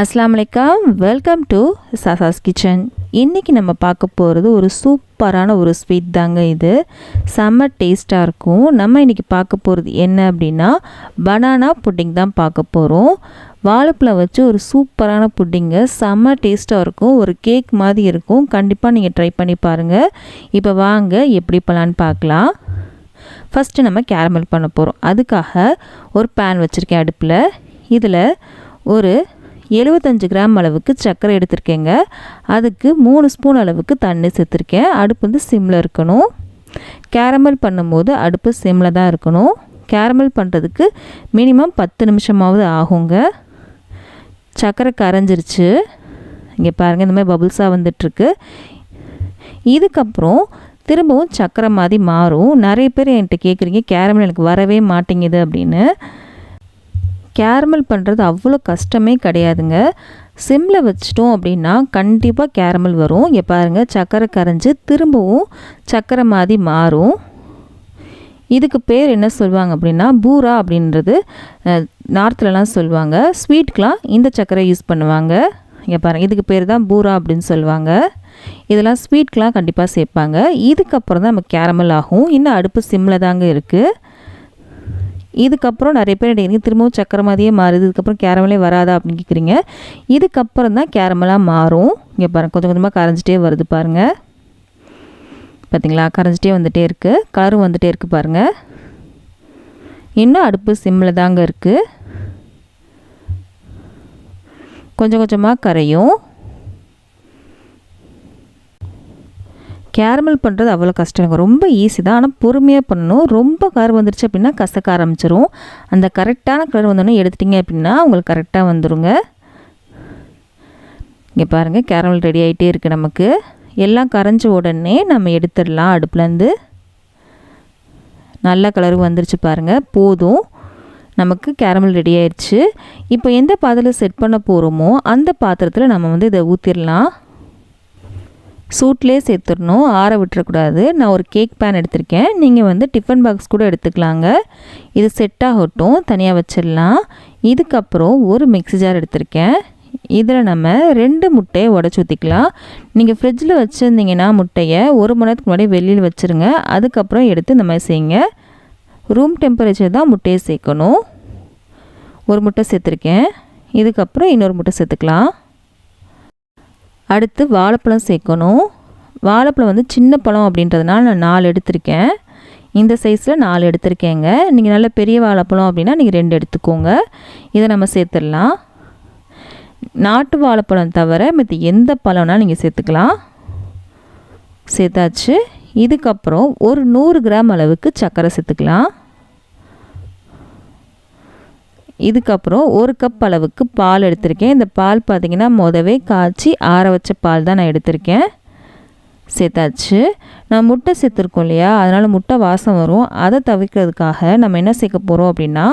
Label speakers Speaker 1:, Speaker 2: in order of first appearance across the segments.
Speaker 1: அஸ்ஸலாமு அலைக்கும், welcome to சாசாஸ் kitchen. இன்றைக்கி நம்ம பார்க்க போகிறது ஒரு சூப்பரான ஒரு ஸ்வீட் தாங்க. இது செம்ம டேஸ்ட்டாக இருக்கும். நம்ம இன்றைக்கி பார்க்க போகிறது என்ன அப்படின்னா பனானா புட்டிங் தான் பார்க்க போகிறோம். வாழைப்பழம் வச்சு ஒரு சூப்பரான புட்டிங்க, செம்ம டேஸ்ட்டாக இருக்கும். ஒரு கேக் மாதிரி இருக்கும். கண்டிப்பாக நீங்கள் ட்ரை பண்ணி பாருங்கள். இப்போ வாங்க எப்படி பண்ணலான்னு பார்க்கலாம். ஃபஸ்ட்டு நம்ம கேரமல் பண்ண போகிறோம். அதுக்காக ஒரு பேன் வச்சுருக்கேன் அடுப்பில். இதில் ஒரு 75 கிராம் அளவுக்கு சர்க்கரை எடுத்திருக்கேங்க. அதுக்கு 3 ஸ்பூன் அளவுக்கு தண்ணி சேர்த்துருக்கேன். அடுப்பு வந்து சிம்மில் இருக்கணும். கேரமல் பண்ணும்போது அடுப்பு சிம்மில் தான் இருக்கணும். கேரமல் பண்ணுறதுக்கு மினிமம் 10 நிமிஷமாவது ஆகுங்க. சர்க்கரை கரைஞ்சிருச்சு. இங்கே பாருங்கள், இந்த மாதிரி பபுள்ஸாக வந்துட்டுருக்கு. இதுக்கப்புறம் திரும்பவும் சர்க்கரை மாதிரி மாறும். நிறைய பேர் என்கிட்ட கேட்குறீங்க, கேரமல் எனக்கு வரவே மாட்டேங்குது அப்படின்னு. கேரமல் பண்ணுறது அவ்வளோ கஷ்டமே கிடையாதுங்க. சிம்மில் வச்சிட்டோம் அப்படின்னா கண்டிப்பாக கேரமல் வரும். இங்கே பாருங்கள், சர்க்கரை கரைஞ்சி திரும்பவும் சர்க்கரை மாதிரி மாறும். இதுக்கு பேர் என்ன சொல்லுவாங்க அப்படின்னா பூரா அப்படின்றது நார்த்லலாம் சொல்லுவாங்க. ஸ்வீட்க்கெலாம் இந்த சர்க்கரை யூஸ் பண்ணுவாங்க. இங்கே பாருங்கள், இதுக்கு பேர் தான் பூரா அப்படின்னு சொல்லுவாங்க. இதெல்லாம் ஸ்வீட்க்கெலாம் கண்டிப்பாக சேர்ப்பாங்க. இதுக்கப்புறம் தான் நம்ம கேரமல் ஆகும். இன்னும் அடுப்பு சிம்மில் தாங்க இருக்குது. இதுக்கப்புறம் நிறைய பேர் எடுக்கிறீங்க, திரும்பவும் சக்கரை மாதிரியே மாறுது, இதுக்கப்புறம் கேரமலே வராதா அப்படின்னு கேட்குறீங்க. இதுக்கப்புறம் தான் கேரமலாக மாறும். இங்கே பாருங்கள், கொஞ்சம் கொஞ்சமாக கரைஞ்சிட்டே வருது பாருங்கள். பார்த்திங்களா, கரைஞ்சிட்டே வந்துகிட்டே இருக்குது, கலரும் வந்துகிட்டே இருக்குது பாருங்கள். இன்னும் அடுப்பு சிம்மில் தாங்க இருக்குது. கொஞ்சம் கொஞ்சமாக கரையும். கேரமல் பண்ணுறது அவ்வளோ கஷ்டம் இல்லை, ரொம்ப ஈஸி தான். ஆனால் பொறுமையாக பண்ணணும். ரொம்ப கலர் வந்துருச்சு அப்படின்னா கசக்க ஆரம்பிச்சிரும். அந்த கரெக்டான கலர் வந்தோடனே எடுத்துட்டிங்க அப்படின்னா உங்களுக்கு கரெக்டாக வந்துடுங்க. இங்கே பாருங்கள், கேரமல் ரெடி ஆகிட்டே இருக்குது. நமக்கு எல்லாம் கரைஞ்ச உடனே நம்ம எடுத்துடலாம் அடுப்புலேருந்து. நல்ல கலர் வந்துருச்சு பாருங்கள், போதும். நமக்கு கேரமல் ரெடி ஆயிடுச்சு. இப்போ எந்த பாத்திரத்தில் செட் பண்ண போகிறோமோ அந்த பாத்திரத்தில் நம்ம வந்து இதை ஊற்றிடலாம். சூட்லேயே சேர்த்துடணும், ஆற விட்டுறக்கூடாது. நான் ஒரு கேக் பேன் எடுத்திருக்கேன். நீங்கள் வந்து டிஃபன் பாக்ஸ் கூட எடுத்துக்கலாங்க. இது செட் ஆகட்டும், தனியாக வச்சிடலாம். இதுக்கப்புறம் ஒரு மிக்ஸி ஜார் எடுத்திருக்கேன். இதில் நம்ம 2 முட்டையை உடச்சி ஊற்றிக்கலாம். நீங்கள் ஃப்ரிட்ஜில் வச்சுருந்தீங்கன்னா முட்டையை 1 மணி நேரத்துக்கு முன்னாடி வெளியில் வச்சுருங்க. அதுக்கப்புறம் எடுத்து இந்த மாதிரி செய்யுங்க. ரூம் டெம்பரேச்சர் தான் முட்டையை சேர்க்கணும். ஒரு முட்டை சேர்த்துருக்கேன். இதுக்கப்புறம் இன்னொரு முட்டை சேர்த்துக்கலாம். அடுத்து வாழைப்பழம் சேர்க்கணும். வாழைப்பழம் வந்து சின்ன பழம் அப்படின்றதுனால நான் 4 எடுத்திருக்கேன். இந்த சைஸில் 4 எடுத்திருக்கேங்க. நீங்கள் நல்ல பெரிய வாழைப்பழம் அப்படின்னா நீங்கள் 2 எடுத்துக்கோங்க. இதை நம்ம சேர்த்துடலாம். நாட்டு வாழைப்பழம் தவிர மற்ற எந்த பழம்னாலும் நீங்கள் சேர்த்துக்கலாம். சேர்த்தாச்சு. இதுக்கப்புறம் ஒரு 100 கிராம் அளவுக்கு சர்க்கரை சேர்த்துக்கலாம். இதுக்கப்புறம் 1 கப் அளவுக்கு பால் எடுத்திருக்கேன். இந்த பால் பார்த்திங்கன்னா மொதவே காய்ச்சி ஆற வச்ச பால் தான் நான் எடுத்திருக்கேன். சேர்த்தாச்சு. நான் முட்டை சேர்த்துருக்கோம் இல்லையா, அதனால் முட்டை வாசம் வரும். அதை தவிர்க்கிறதுக்காக நம்ம என்ன சேர்க்க போகிறோம் அப்படின்னா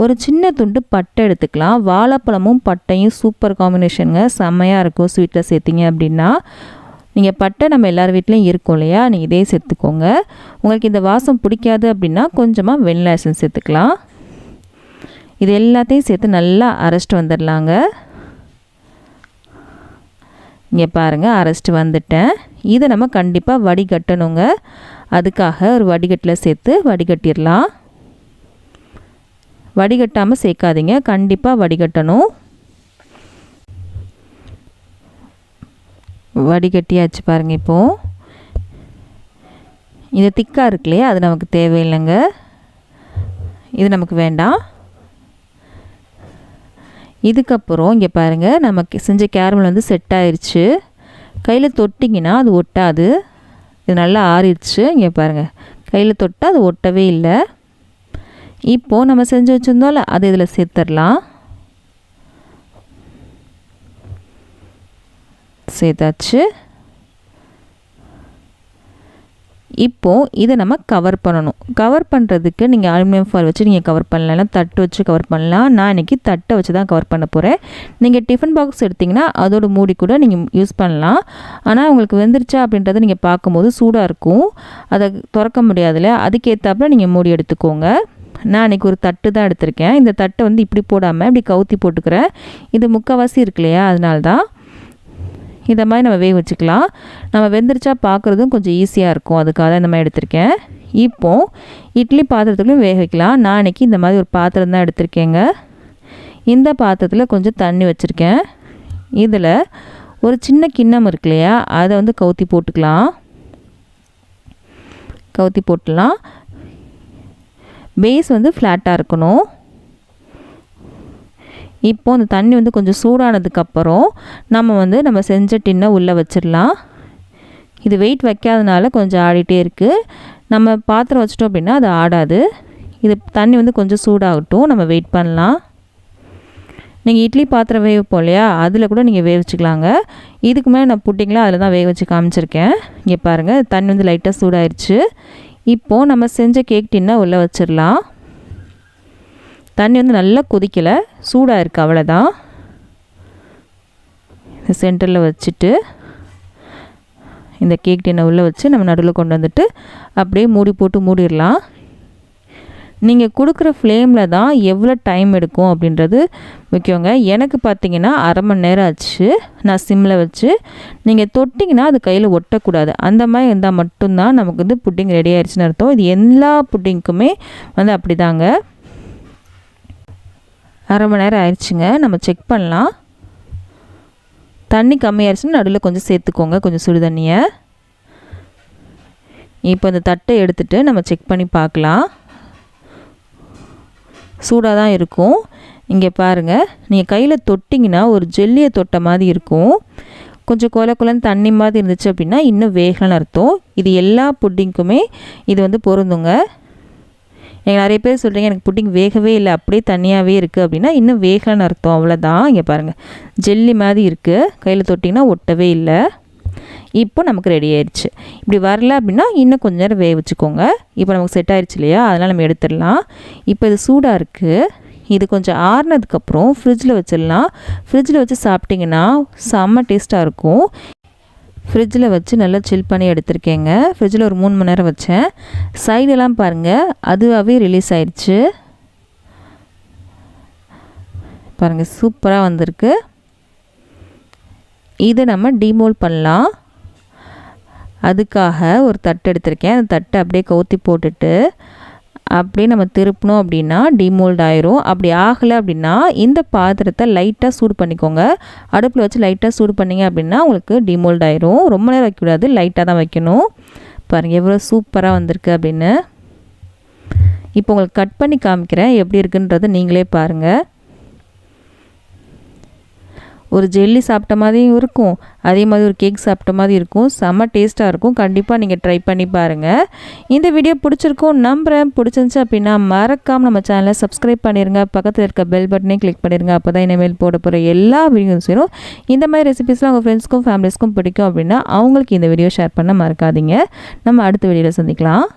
Speaker 1: ஒரு சின்ன துண்டு பட்டை எடுத்துக்கலாம். வாழைப்பழமும் பட்டையும் சூப்பர் காம்பினேஷனுங்க, செம்மையாக இருக்கும் ஸ்வீட்டில் சேர்த்திங்க அப்படின்னா. நீங்கள் பட்டை நம்ம எல்லார் வீட்லேயும் இருக்கும் இல்லையா, நீங்கள் இதே சேர்த்துக்கோங்க. உங்களுக்கு இந்த வாசம் பிடிக்காது அப்படின்னா கொஞ்சமாக வெண்ணிலா எசன்ஸ் சேர்த்துக்கலாம். இது எல்லாத்தையும் சேர்த்து நல்லா அரைச்சிட்டு வந்துடலாங்க. இங்கே பாருங்கள், அரைச்சிட்டு வந்துட்டேன். இதை நம்ம கண்டிப்பாக வடிகட்டணுங்க. அதுக்காக ஒரு வடிகட்டில் சேர்த்து வடிகட்டிடலாம். வடிகட்டாமல் சேர்க்காதீங்க, கண்டிப்பாக வடிகட்டணும். வடிகட்டியாச்சு பாருங்கள். இப்போது இது திக்காக இருக்கு இல்லையா, அது நமக்கு தேவையில்லைங்க. இது நமக்கு வேண்டாம். இதுக்கப்புறம் இங்கே பாருங்கள், நமக்கு செஞ்ச கேரமல் வந்து செட் ஆயிடுச்சு. கையில் தொட்டிங்கன்னா அது ஒட்டாது. இது நல்லா ஆறிடுச்சு. இங்கே பாருங்கள், கையில் தொட்டால் அது ஒட்டவே இல்லை. இப்போது நம்ம செஞ்சு வச்சுருந்தோம்ல, அது இதில் சேர்த்துடலாம். சேர்த்தாச்சு. இப்போது இதை நம்ம கவர் பண்ணணும். கவர் பண்ணுறதுக்கு நீங்கள் அலுமினியம் ஃபாயில் வச்சு நீங்கள் கவர் பண்ணலாம், தட்டு வச்சு கவர் பண்ணலாம். நான் இன்றைக்கி தட்டை வச்சு தான் கவர் பண்ண போகிறேன். நீங்கள் டிஃபன் பாக்ஸ் எடுத்திங்கன்னா அதோட மூடி கூட நீங்கள் யூஸ் பண்ணலாம். ஆனால் உங்களுக்கு வெந்துருச்சா அப்படின்றத நீங்கள் பார்க்கும்போது சூடாக இருக்கும், அதை திறக்க முடியாதுல்ல, அதுக்கேற்றாப்புல நீங்கள் மூடி எடுத்துக்கோங்க. நான் அன்றைக்கி ஒரு தட்டு தான் எடுத்திருக்கேன். இந்த தட்டை வந்து இப்படி போடாமல் இப்படி கவுத்தி போட்டுக்கிறேன். இது முக்கால்வாசி இருக்கு இல்லையா, அதனால தான். இதை மாதிரி நம்ம வேக வச்சுக்கலாம். நம்ம வெந்துருச்சா பார்க்குறதும் கொஞ்சம் ஈஸியாக இருக்கும், அதுக்காக தான் இந்த மாதிரி எடுத்திருக்கேன். இப்போது இட்லி பாத்திரத்துலையும் வேக வைக்கலாம். நான் அன்றைக்கி இந்த மாதிரி ஒரு பாத்திரம் தான் எடுத்திருக்கேங்க. இந்த பாத்திரத்தில் கொஞ்சம் தண்ணி வச்சுருக்கேன். இதில் ஒரு சின்ன கிண்ணம் இருக்கு இல்லையா, அதை வந்து கவுத்தி போட்டுக்கலாம். கவுத்தி போட்டுடலாம். பேஸ் வந்து ஃப்ளாட்டாக இருக்கணும். இப்போது அந்த தண்ணி வந்து கொஞ்சம் சூடானதுக்கப்புறம் நம்ம செஞ்ச டின்னை உள்ளே வச்சிடலாம். இது வெயிட் வைக்காதனால கொஞ்சம் ஆடிட்டே இருக்குது. நம்ம பாத்திரம் வச்சிட்டோம் அப்படின்னா அது ஆடாது. இது தண்ணி வந்து கொஞ்சம் சூடாகட்டும், நம்ம வெயிட் பண்ணலாம். நீங்கள் இட்லி பாத்திரம் வேகப்போம் இல்லையா, அதில் கூட நீங்கள் வேக வச்சுக்கலாங்க. இதுக்கு மேலே நான் புட்டிங்களா அதில் தான் வேக வச்சு காமிச்சிருக்கேன். இங்கே பாருங்கள், தண்ணி வந்து லைட்டாக சூடாயிருச்சு. இப்போது நம்ம செஞ்ச கேக் டின்னை உள்ளே வச்சிடலாம். தண்ணி வந்து நல்லா கொதிக்கலை, சூடாக இருக்குது, அவ்வளோதான். இந்த சென்டரில் வச்சுட்டு இந்த கேக் டின்னை உள்ளே வச்சு நம்ம நடுவில் கொண்டு வந்துட்டு அப்படியே மூடி போட்டு மூடிடலாம். நீங்கள் கொடுக்குற ஃப்ளேமில் தான் எவ்வளோ டைம் எடுக்கும் அப்படின்றது முக்கியங்க. எனக்கு பார்த்திங்கன்னா 1/2 மணி நேரம் ஆச்சு. நான் சிம்மில் வச்சு, நீங்கள் தொட்டிங்கன்னா அது கையில் ஒட்டக்கூடாது. அந்த மாதிரி இருந்தால் மட்டும்தான் நமக்கு வந்து புட்டிங் ரெடி ஆயிடுச்சுன்னு அர்த்தம். இது எல்லா புட்டிங்க்குமே வந்து அப்படி தாங்க. 1/2 மணி நேரம் ஆயிடுச்சுங்க. நம்ம செக் பண்ணலாம். தண்ணி கம்மியாகிடுச்சுன்னா நடுவில் கொஞ்சம் சேர்த்துக்கோங்க, கொஞ்சம் சுடு தண்ணியை. இப்போ இந்த தட்டை எடுத்துகிட்டு நம்ம செக் பண்ணி பார்க்கலாம். சூடாக தான் இருக்கும். இங்கே பாருங்கள், நீங்கள் கையில் தொட்டிங்கன்னா ஒரு ஜெல்லியை தொட்ட மாதிரி இருக்கும். கொஞ்சம் கொலன்னு தண்ணி மாதிரி இருந்துச்சு அப்படின்னா இன்னும் வேகலன்னு அர்த்தம். இது எல்லா புட்டிங்க்குமே இது வந்து பொருந்துங்க. எனக்கு நிறைய பேர் சொல்கிறீங்க எனக்கு புட்டிங் வேகவே இல்லை, அப்படியே தண்ணியாகவே இருக்குது அப்படின்னா இன்னும் வேகலன்னு அர்த்தம், அவ்வளோதான். இங்கே பாருங்கள், ஜெல்லி மாதிரி இருக்குது, கையில் தொட்டிங்கன்னா ஒட்டவே இல்லை. இப்போ நமக்கு ரெடி ஆயிடுச்சு. இப்படி வரல அப்படின்னா இன்னும் கொஞ்சம் நேரம் வேக வச்சுக்கோங்க. இப்போ நமக்கு செட் ஆயிடுச்சு இல்லையா, அதனால் நம்ம எடுத்துடலாம். இப்போ இது சூடாக இருக்குது. இது கொஞ்சம் ஆறுனதுக்கப்புறம் ஃப்ரிட்ஜில் வச்சிடலாம். ஃப்ரிட்ஜில் வச்சு சாப்பிட்டிங்கன்னா செம்ம டேஸ்ட்டாக இருக்கும். ஃப்ரிட்ஜில் வச்சு நல்லா சில் பண்ணி எடுத்திருக்கேங்க. ஃப்ரிட்ஜில் ஒரு 3 மணி நேரம் வச்சேன். சைடெல்லாம் பாருங்கள், அதுவாகவே ரிலீஸ் ஆயிடுச்சு. பாருங்கள், சூப்பராக வந்திருக்கு. இதை நம்ம டீமோல்ட் பண்ணலாம். அதுக்காக ஒரு தட்டு எடுத்திருக்கேன். அந்த தட்டை அப்படியே கவுத்தி போட்டுட்டு அப்படியே நம்ம திருப்பினோம் அப்படின்னா டீமோல்ட் ஆயிரும். அப்படி ஆகலை அப்படின்னா இந்த பாத்திரத்தை லைட்டாக சூடு பண்ணிக்கோங்க. அடுப்பில் வச்சு லைட்டாக சூடு பண்ணிங்க அப்படின்னா உங்களுக்கு டீமோல்ட் ஆயிரும். ரொம்ப நேரம் வைக்கக்கூடாது, லைட்டாக தான் வைக்கணும். பாருங்கள் எவ்வளோ சூப்பராக வந்திருக்கு அப்படின்னு. இப்போ உங்களுக்கு கட் பண்ணி காமிக்கிறேன், எப்படி இருக்குன்றதை நீங்களே பாருங்கள். ஒரு ஜெல்லி சாப்பிட்ட மாதிரியும் இருக்கும், அதே மாதிரி ஒரு கேக் சாப்பிட்ட மாதிரி இருக்கும். செம்ம டேஸ்ட்டாக இருக்கும். கண்டிப்பாக நீங்கள் ட்ரை பண்ணி பாருங்கள். இந்த வீடியோ பிடிச்சிருக்கும் நம்புகிறேன். பிடிச்சிருந்துச்சு அப்படின்னா மறக்காமல் நம்ம சேனலை சப்ஸ்கிரைப் பண்ணிடுங்க. பக்கத்தில் இருக்க பெல் பட்டனே கிளிக் பண்ணிடுங்க. அப்போ தான் இனிமேல் போட போகிற எல்லா வீடியோஸும் இந்த மாதிரி ரெசிபீஸ்லாம் உங்கள் ஃப்ரெண்ட்ஸ்க்கும் ஃபேமிலிஸ்க்கும் பிடிக்கும் அப்படின்னா அவங்களுக்கு இந்த வீடியோ ஷேர் பண்ண மறக்காதீங்க. நம்ம அடுத்த வீடியோவில் சந்திக்கலாம்.